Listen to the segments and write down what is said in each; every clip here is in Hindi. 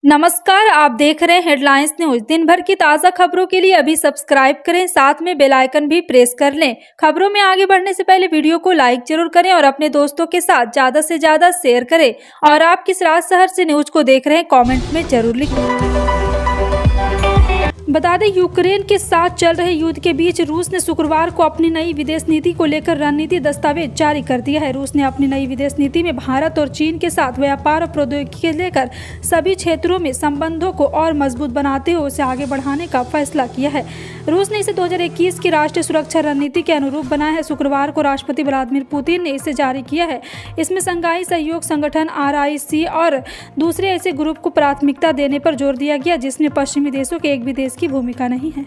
नमस्कार, आप देख रहे हैं हेडलाइंस न्यूज। दिन भर की ताज़ा खबरों के लिए अभी सब्सक्राइब करें, साथ में बेल आइकन भी प्रेस कर लें। खबरों में आगे बढ़ने से पहले वीडियो को लाइक जरूर करें और अपने दोस्तों के साथ ज़्यादा से ज़्यादा शेयर करें। और आप किस राज्य शहर से न्यूज को देख रहे हैं, कमेंट में जरूर लिखें। बता दें, यूक्रेन के साथ चल रहे युद्ध के बीच रूस ने शुक्रवार को अपनी नई विदेश नीति को लेकर रणनीति दस्तावेज जारी कर दिया है। रूस ने अपनी नई विदेश नीति में भारत और चीन के साथ व्यापार और प्रौद्योगिकी के लेकर सभी क्षेत्रों में संबंधों को और मजबूत बनाते हुए उसे आगे बढ़ाने का फैसला किया है। रूस ने इसे 2021 की राष्ट्रीय सुरक्षा रणनीति के अनुरूप बनाया है। शुक्रवार को राष्ट्रपति व्लादिमीर पुतिन ने इसे जारी किया है। इसमें शंघाई सहयोग संगठन RIC और दूसरे ऐसे ग्रुप को प्राथमिकता देने पर जोर दिया गया जिसमें पश्चिमी देशों के एक भी देश की भूमिका नहीं है।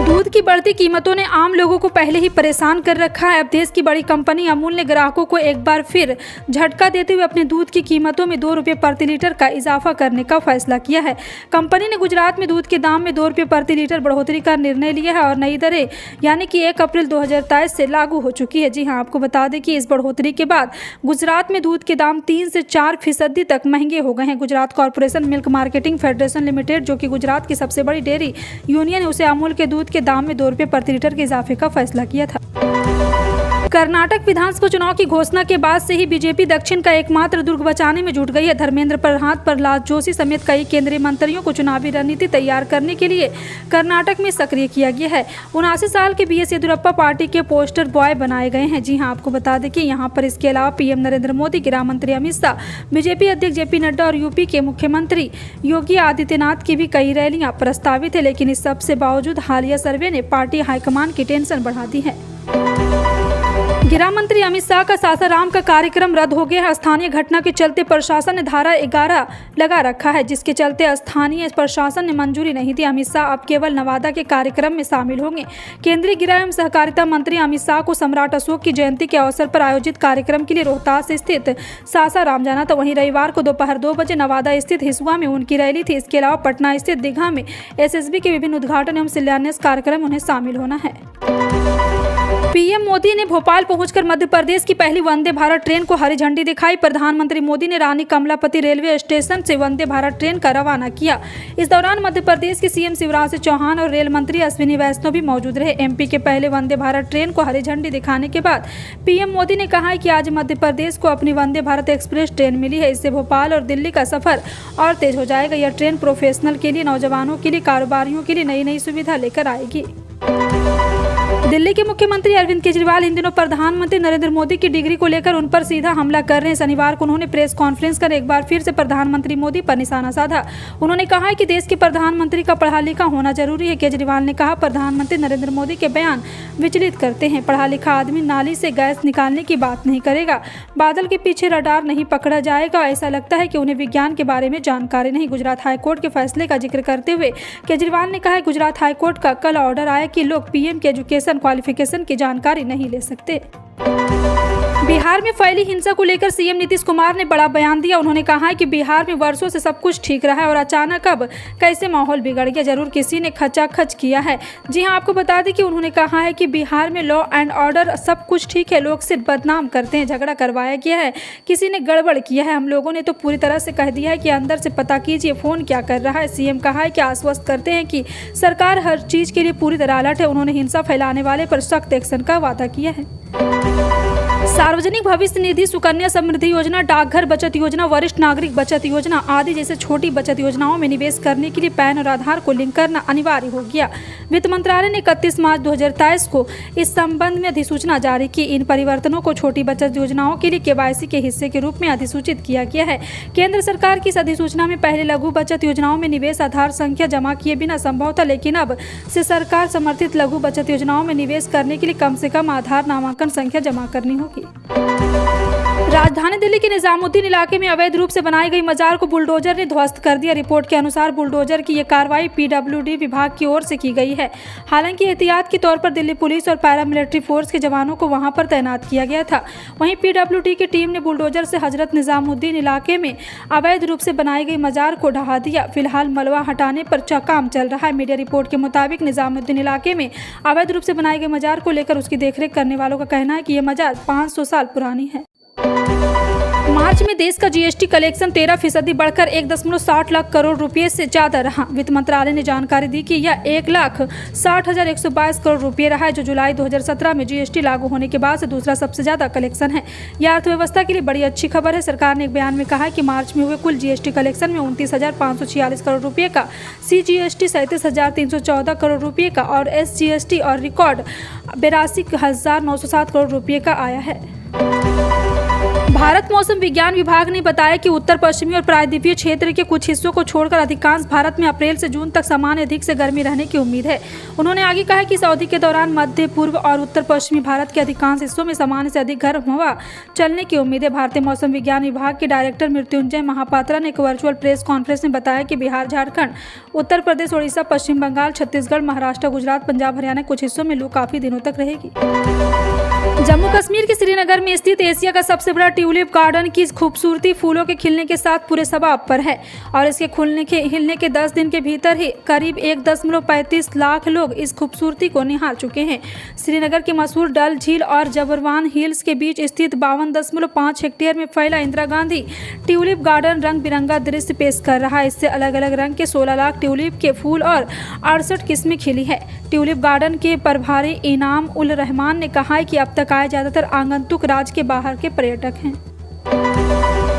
दूध की बढ़ती कीमतों ने आम लोगों को पहले ही परेशान कर रखा है। अब देश की बड़ी कंपनी अमूल ने ग्राहकों को एक बार फिर झटका देते हुए अपने दूध की कीमतों में 2 रुपये प्रति लीटर का इजाफा करने का फैसला किया है। कंपनी ने गुजरात में दूध के दाम में 2 रुपये प्रति लीटर बढ़ोतरी का निर्णय लिया है और नई दरें यानी कि 1 अप्रैल 2023 से लागू हो चुकी है। जी हां, आपको बता दें कि इस बढ़ोतरी के बाद गुजरात में दूध के दाम 3 से 4% तक महंगे हो गए हैं। Gujarat corporation milk marketing federation limited, जो कि गुजरात की सबसे बड़ी डेयरी यूनियन है, उसे अमूल के दूध के दाम में 2 रुपये प्रति लीटर के इजाफे का फैसला किया था। कर्नाटक विधानसभा चुनाव की घोषणा के बाद से ही बीजेपी दक्षिण का एकमात्र दुर्ग बचाने में जुट गई है। धर्मेंद्र प्रधान, प्रहलाद जोशी समेत कई केंद्रीय मंत्रियों को चुनावी रणनीति तैयार करने के लिए कर्नाटक में सक्रिय किया गया है। 79 साल के BS येदियुरप्पा पार्टी के पोस्टर बॉय बनाए गए हैं। जी हां, आपको बता दें कि यहां पर इसके अलावा PM नरेंद्र मोदी, गृह मंत्री अमित शाह, बीजेपी अध्यक्ष JP नड्डा और UP के मुख्यमंत्री योगी आदित्यनाथ की भी कई रैलियां प्रस्तावित है। लेकिन इस सबसे बावजूद हालिया सर्वे ने पार्टी हाईकमान की टेंशन बढ़ा दी है। गृह मंत्री अमित शाह का सासाराम का कार्यक्रम रद्द हो गया है। स्थानीय घटना के चलते प्रशासन ने धारा 11 लगा रखा है, जिसके चलते स्थानीय प्रशासन ने मंजूरी नहीं दी। अमित शाह अब केवल नवादा के कार्यक्रम में शामिल होंगे। केंद्रीय गृह एवं सहकारिता मंत्री अमित शाह को सम्राट अशोक की जयंती के अवसर पर आयोजित कार्यक्रम के लिए रोहतास स्थित सासाराम जाना था। वहीं रविवार को दोपहर 2 बजे नवादा स्थित हिसुआ में उनकी रैली थी। इसके अलावा पटना स्थित दीघा में SSB के विभिन्न उद्घाटन एवं शिलान्यास कार्यक्रम उन्हें शामिल होना है। PM मोदी ने भोपाल पहुंचकर मध्य प्रदेश की पहली वंदे भारत ट्रेन को हरी झंडी दिखाई। प्रधानमंत्री मोदी ने रानी कमलापति रेलवे स्टेशन से वंदे भारत ट्रेन का रवाना किया। इस दौरान मध्य प्रदेश के CM शिवराज सिंह चौहान और रेल मंत्री अश्विनी वैष्णव भी मौजूद रहे। MP के पहले वंदे भारत ट्रेन को हरी झंडी दिखाने के बाद PM मोदी ने कहा कि आज मध्य प्रदेश को अपनी वंदे भारत एक्सप्रेस ट्रेन मिली है। इससे भोपाल और दिल्ली का सफर और तेज हो जाएगा। यह ट्रेन प्रोफेशनल के लिए, नौजवानों के लिए, कारोबारियों के लिए नई नई सुविधा लेकर आएगी। दिल्ली के मुख्यमंत्री अरविंद केजरीवाल इन दिनों प्रधानमंत्री नरेंद्र मोदी की डिग्री को लेकर उन पर सीधा हमला कर रहे हैं। शनिवार को उन्होंने प्रेस कॉन्फ्रेंस कर एक बार फिर से प्रधानमंत्री मोदी पर निशाना साधा। उन्होंने कहा है कि देश के प्रधानमंत्री का पढ़ा लिखा होना जरूरी है। केजरीवाल ने कहा, प्रधानमंत्री नरेंद्र मोदी के बयान विचलित करते हैं। पढ़ा लिखा आदमी नाली से गैस निकालने की बात नहीं करेगा, बादल के पीछे रडार नहीं पकड़ा जाएगा। ऐसा लगता है कि उन्हें विज्ञान के बारे में जानकारी नहीं। गुजरात हाईकोर्ट के फैसले का जिक्र करते हुए केजरीवाल ने कहा, गुजरात हाईकोर्ट का कल ऑर्डर आया कि लोग PM के एजुकेशन क्वालिफिकेशन की जानकारी नहीं ले सकते। बिहार में फैली हिंसा को लेकर CM नीतीश कुमार ने बड़ा बयान दिया। उन्होंने कहा है कि बिहार में वर्षों से सब कुछ ठीक रहा है और अचानक अब कैसे माहौल बिगड़ गया, जरूर किसी ने खचाखच किया है। जी हां, आपको बता दें कि उन्होंने कहा है कि बिहार में लॉ एंड ऑर्डर सब कुछ ठीक है, लोग सिर्फ बदनाम करते हैं। झगड़ा करवाया गया है, किसी ने गड़बड़ किया है। हम लोगों ने तो पूरी तरह से कह दिया है कि अंदर से पता कीजिए फोन क्या कर रहा है। CM कहा है कि आश्वस्त करते हैं कि सरकार हर चीज के लिए पूरी तरह अलर्ट है। उन्होंने हिंसा फैलाने वाले पर सख्त एक्शन का वादा किया है। सार्वजनिक भविष्य निधि, सुकन्या समृद्धि योजना, डाकघर बचत योजना, वरिष्ठ नागरिक बचत योजना आदि जैसे छोटी बचत योजनाओं में निवेश करने के लिए पैन और आधार को लिंक करना अनिवार्य हो गया। वित्त मंत्रालय ने 31 मार्च 2023 को इस संबंध में अधिसूचना जारी की। इन परिवर्तनों को छोटी बचत योजनाओं के लिए KYC के हिस्से के रूप में अधिसूचित किया गया है। केंद्र सरकार की इस अधिसूचना में पहले लघु बचत योजनाओं में निवेश आधार संख्या जमा किए बिना संभव था, लेकिन अब से सरकार समर्थित लघु बचत योजनाओं में निवेश करने के लिए कम से कम आधार नामांकन संख्या जमा करनी होगी। राजधानी दिल्ली के निजामुद्दीन इलाके में अवैध रूप से बनाई गई मजार को बुलडोजर ने ध्वस्त कर दिया। रिपोर्ट के अनुसार बुलडोजर की यह कार्रवाई PWD विभाग की ओर से की गई है। हालांकि एहतियात के तौर पर दिल्ली पुलिस और पैरामिलिट्री फोर्स के जवानों को वहां पर तैनात किया गया था। वहीं PWD की टीम ने बुलडोजर से हजरत निजामुद्दीन इलाके में अवैध रूप से बनाई गई मजार को ढहा दिया। फिलहाल मलबा हटाने पर काम चल रहा है। मीडिया रिपोर्ट के मुताबिक निजामुद्दीन इलाके में अवैध रूप से बनाई गई मजार को लेकर उसकी देखरेख करने वालों का कहना है कि यह मजार 500 साल पुरानी है। मार्च में देश का जीएसटी कलेक्शन 13% बढ़कर 1.60 लाख करोड़ रुपए से ज्यादा रहा। वित्त मंत्रालय ने जानकारी दी कि यह 1,60,122 करोड़ रुपए रहा है, जो जुलाई 2017 में जीएसटी लागू होने के बाद से दूसरा सबसे ज्यादा कलेक्शन है। यह अर्थव्यवस्था के लिए बड़ी अच्छी खबर है। सरकार ने एक बयान में कहा है कि मार्च में हुए कुल जीएसटी कलेक्शन में 29,546 करोड़ रुपए का, सीजीएसटी 37,314 करोड़ रुपए का और एसजीएसटी और रिकॉर्ड 82,907 करोड़ रुपए का आया है। भारत मौसम विज्ञान विभाग ने बताया कि उत्तर पश्चिमी और प्रायद्वीपीय क्षेत्र के कुछ हिस्सों को छोड़कर अधिकांश भारत में अप्रैल से जून तक सामान्य अधिक से गर्मी रहने की उम्मीद है। उन्होंने आगे कहा कि इस अवधि के दौरान मध्य पूर्व और उत्तर पश्चिमी भारत के अधिकांश हिस्सों में सामान्य से अधिक गर्म हवा चलने की उम्मीद है। भारतीय मौसम विज्ञान विभाग के डायरेक्टर मृत्युंजय महापात्रा ने एक वर्चुअल प्रेस कॉन्फ्रेंस में बताया कि बिहार, झारखंड, उत्तर प्रदेश, ओडिशा, पश्चिम बंगाल, छत्तीसगढ़, महाराष्ट्र, गुजरात, पंजाब, हरियाणा कुछ हिस्सों में लू काफी दिनों तक रहेगी। जम्मू कश्मीर के श्रीनगर में स्थित एशिया का सबसे बड़ा ट्यूलिप गार्डन की खूबसूरती फूलों के खिलने के साथ पूरे शबाब पर है और इसके हिलने के 10 दिन के भीतर ही करीब 1.35 लाख लोग इस खूबसूरती को निहार चुके हैं। श्रीनगर के मशहूर डल झील और जबरवान हिल्स के बीच स्थित 52.5 हेक्टेयर में फैला इंदिरा गांधी ट्यूलिप गार्डन रंग बिरंगा दृश्य पेश कर रहा है। इससे अलग अलग रंग के 16 लाख ट्यूलिप के फूल और 68 किस्में खिली है। ट्यूलिप गार्डन के प्रभारी इनाम उल रहमान ने कहा है कि अब तक आए ज्यादातर आगंतुक राज्य के बाहर के पर्यटक हैं।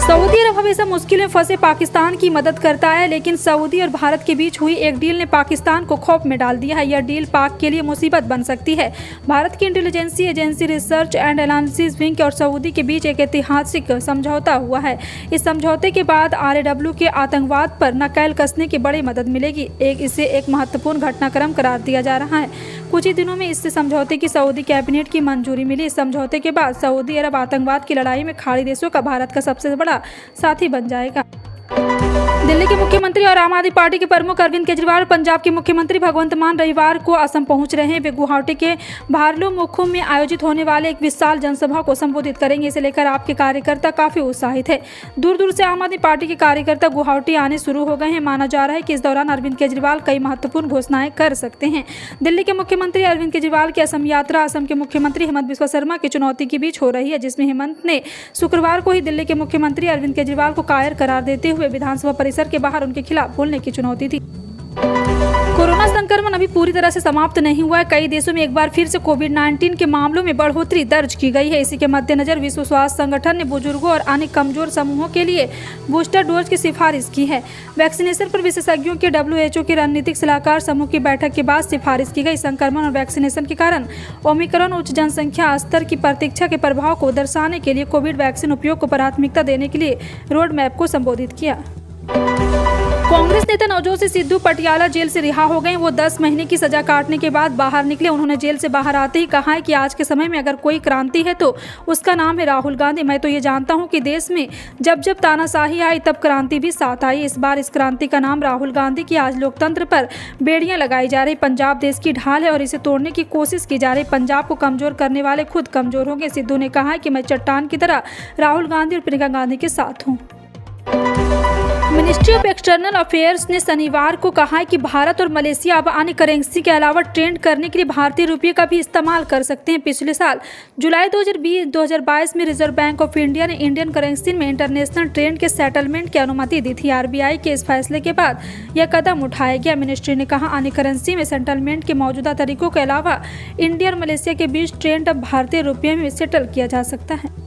सऊदी अरब हमेशा मुश्किल में फंसे पाकिस्तान की मदद करता है, लेकिन सऊदी और भारत के बीच हुई एक डील ने पाकिस्तान को खौफ में डाल दिया है। यह डील पाक के लिए मुसीबत बन सकती है। भारत की intelligence agency research and analysis wing और सऊदी के बीच एक ऐतिहासिक समझौता हुआ है। इस समझौते के बाद RAW के आतंकवाद पर नकेल कसने की बड़ी मदद मिलेगी। इसे एक महत्वपूर्ण घटनाक्रम करार दिया जा रहा है। कुछ ही दिनों में इस समझौते की सऊदी कैबिनेट की मंजूरी मिली। इस समझौते के बाद सऊदी अरब आतंकवाद की लड़ाई में खाड़ी देशों का भारत का सबसे बड़ा साथी बन जाएगा। दिल्ली के मुख्यमंत्री और आम आदमी पार्टी के प्रमुख अरविंद केजरीवाल और पंजाब के मुख्यमंत्री भगवंत मान रविवार को असम पहुंच रहे हैं। वे गुवाहाटी के भार्लुमुखुम में आयोजित होने वाले एक विशाल जनसभा को संबोधित करेंगे। इसे लेकर आपके कार्यकर्ता काफी उत्साहित है। दूर दूर से आम आदमी पार्टी के कार्यकर्ता गुवाहाटी आने शुरू हो गए हैं। माना जा रहा है कि इस दौरान अरविंद केजरीवाल कई महत्वपूर्ण घोषणाएं कर सकते हैं। दिल्ली के मुख्यमंत्री अरविंद केजरीवाल की असम यात्रा असम के मुख्यमंत्री हेमंत बिस्वा शर्मा की चुनौती के बीच हो रही है, जिसमें हेमंत ने शुक्रवार को ही दिल्ली के मुख्यमंत्री अरविंद केजरीवाल को कायर करार देते हुए विधानसभा परिसर के बाहर उनके खिलाफ बोलने की चुनौती थी। कोरोना संक्रमण अभी पूरी तरह से समाप्त नहीं हुआ है। कई देशों में एक बार फिर से कोविड-19 के मामलों में बढ़ोतरी दर्ज की गई है। इसी के मद्देनजर विश्व स्वास्थ्य संगठन ने बुजुर्गों और अन्य कमजोर समूहों के लिए बूस्टर डोज की सिफारिश की है। वैक्सीनेशन पर विशेषज्ञों के WHO के रणनीतिक सलाहकार समूह की बैठक के बाद सिफारिश की गई। संक्रमण और वैक्सीनेशन के कारण ओमिक्रॉन उच्च जनसंख्या स्तर की प्रतीक्षा के प्रभाव को दर्शाने के लिए कोविड वैक्सीन उपयोग को प्राथमिकता देने के लिए रोड मैप को संबोधित किया। कांग्रेस नेता नवजोत सिद्धू पटियाला जेल से रिहा हो गए। वो 10 महीने की सजा काटने के बाद बाहर निकले। उन्होंने जेल से बाहर आते ही कहा है कि आज के समय में अगर कोई क्रांति है तो उसका नाम है राहुल गांधी। मैं तो ये जानता हूं कि देश में जब जब तानाशाही आई तब क्रांति भी साथ आई। इस बार इस क्रांति का नाम राहुल गांधी की। आज लोकतंत्र पर बेड़ियां लगाई जा रही। पंजाब देश की ढाल है और इसे तोड़ने की कोशिश की जा रही। पंजाब को कमजोर करने वाले खुद कमजोर होंगे। सिद्धू ने कहा है कि मैं चट्टान की तरह राहुल गांधी और प्रियंका गांधी के साथ हूँ। मिनिस्ट्री ऑफ एक्सटर्नल अफेयर्स ने शनिवार को कहा है कि भारत और मलेशिया अब अन्य करेंसी के अलावा ट्रेड करने के लिए भारतीय रुपये का भी इस्तेमाल कर सकते हैं। पिछले साल जुलाई 2022 में रिजर्व बैंक ऑफ इंडिया ने इंडियन करेंसी में इंटरनेशनल ट्रेड के सेटलमेंट की अनुमति दी थी। RBI के इस फैसले के बाद यह कदम उठाया गया। मिनिस्ट्री ने कहा, अन्य करेंसी में सेटलमेंट के मौजूदा तरीकों के अलावा इंडिया और मलेशिया के बीच ट्रेड अब भारतीय रुपये में सेटल किया जा सकता है।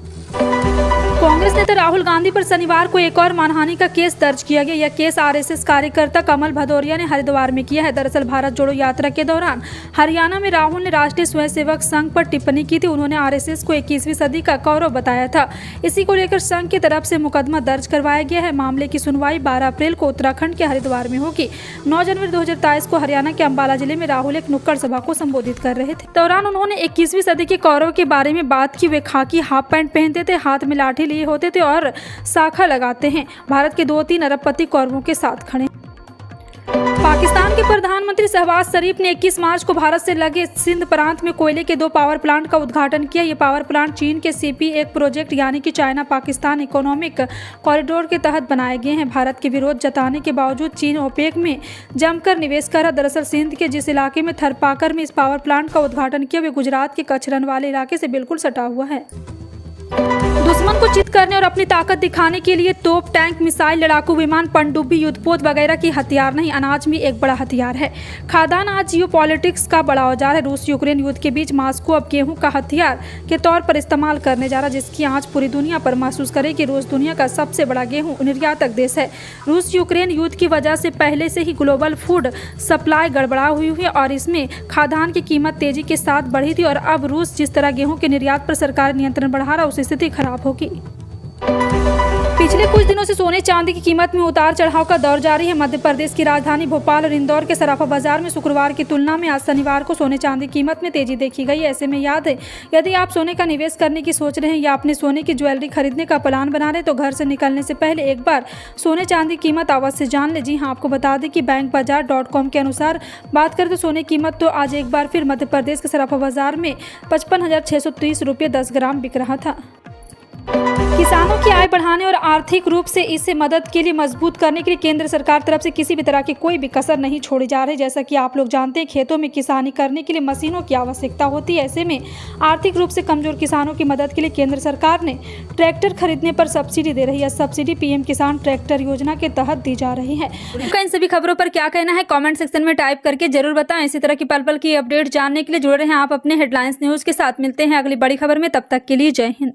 कांग्रेस नेता राहुल गांधी पर शनिवार को एक और मानहानि का केस दर्ज किया गया। यह केस RSS कार्यकर्ता कमल भदौरिया ने हरिद्वार में किया है। दरअसल भारत जोड़ो यात्रा के दौरान हरियाणा में राहुल ने राष्ट्रीय स्वयंसेवक संघ पर टिप्पणी की थी। उन्होंने RSS को 21वीं सदी का कौरव बताया था। इसी को लेकर संघ की तरफ से मुकदमा दर्ज करवाया गया है। मामले की सुनवाई 12 अप्रैल को उत्तराखंड के हरिद्वार में होगी। 9 जनवरी 2023 को हरियाणा के अंबाला जिले में राहुल एक नुक्कड़ सभा को संबोधित कर रहे थे। दौरान उन्होंने 21वीं सदी के कौरव के बारे में बात की। वे खाकी हाफ पैंट पहनते थे, हाथ में लाठी लिए होते थे और शाखा लगाते हैं। भारत के 2-3 अरबपति कौरवों के साथ खड़े। पाकिस्तान के प्रधानमंत्री शहबाज शरीफ ने 21 मार्च को भारत से लगे सिंध प्रांत में कोयले के 2 पावर प्लांट का उद्घाटन किया। ये पावर प्लांट चीन के CP1 प्रोजेक्ट यानी कि चाइना पाकिस्तान इकोनॉमिक कॉरिडोर के तहत बनाए गए हैं। भारत के विरोध जताने के बावजूद चीन OPEC में जमकर निवेश कर रहा। दरअसल सिंध के जिस इलाके में थरपाकर में इस पावर प्लांट का उद्घाटन किया वे गुजरात के कचरन वाले इलाके से बिल्कुल सटा हुआ है। दुश्मन को चित करने और अपनी ताकत दिखाने के लिए तोप, टैंक, मिसाइल, लड़ाकू विमान, पनडुब्बी, युद्धपोत वगैरह की हथियार नहीं, अनाज भी एक बड़ा हथियार है। खाद्यान्न आज जियोपॉलिटिक्स का बड़ा औजार है। रूस यूक्रेन युद्ध के बीच मॉस्को अब गेहूं का हथियार के तौर पर इस्तेमाल करने जा रहा है, जिसकी आंच पूरी दुनिया पर महसूस करे कि रूस दुनिया का सबसे बड़ा गेहूं निर्यातक देश है। रूस यूक्रेन युद्ध की वजह से पहले से ही ग्लोबल फूड सप्लाई गड़बड़ा हुई है और इसमें खाद्यान्न की कीमत तेजी के साथ बढ़ी थी और अब रूस जिस तरह गेहूं के निर्यात पर सरकार नियंत्रण बढ़ा रहा है, उसकी स्थिति खराब होगी। पिछले कुछ दिनों से सोने चांदी की कीमत में उतार चढ़ाव का दौर जारी है। मध्य प्रदेश की राजधानी भोपाल और इंदौर के सराफा बाजार में शुक्रवार की तुलना में आज शनिवार को सोने चांदी की कीमत में तेजी देखी गई। ऐसे में याद है, यदि आप सोने का निवेश करने की सोच रहे हैं या अपने सोने की ज्वेलरी खरीदने का प्लान बना रहे हैं तो घर से निकलने से पहले एक बार सोने चांदी की कीमत अवश्य जान ले। जी हाँ, आपको बता दें कि bankbazaar.com के अनुसार बात करें तो सोने की कीमत तो आज एक बार फिर मध्य प्रदेश के सराफा बाजार में 55,630 रुपये 10 ग्राम बिक रहा था। किसानों की आय बढ़ाने और आर्थिक रूप से इससे मदद के लिए मजबूत करने के लिए केंद्र सरकार तरफ से किसी भी तरह की कोई भी कसर नहीं छोड़ी जा रही। जैसा कि आप लोग जानते हैं, खेतों में किसानी करने के लिए मशीनों की आवश्यकता होती है। ऐसे में आर्थिक रूप से कमजोर किसानों की मदद के लिए केंद्र सरकार ने ट्रैक्टर खरीदने पर सब्सिडी दे रही है। सब्सिडी पीएम किसान ट्रैक्टर योजना के तहत दी जा रही है। इन सभी खबरों पर क्या कहना है कॉमेंट सेक्शन में टाइप करके जरूर बताएं। इसी तरह की पल पल की अपडेट जानने के लिए जुड़े रहें आप अपने हेडलाइंस न्यूज के साथ। मिलते हैं अगली बड़ी खबर में, तब तक के लिए जय हिंद।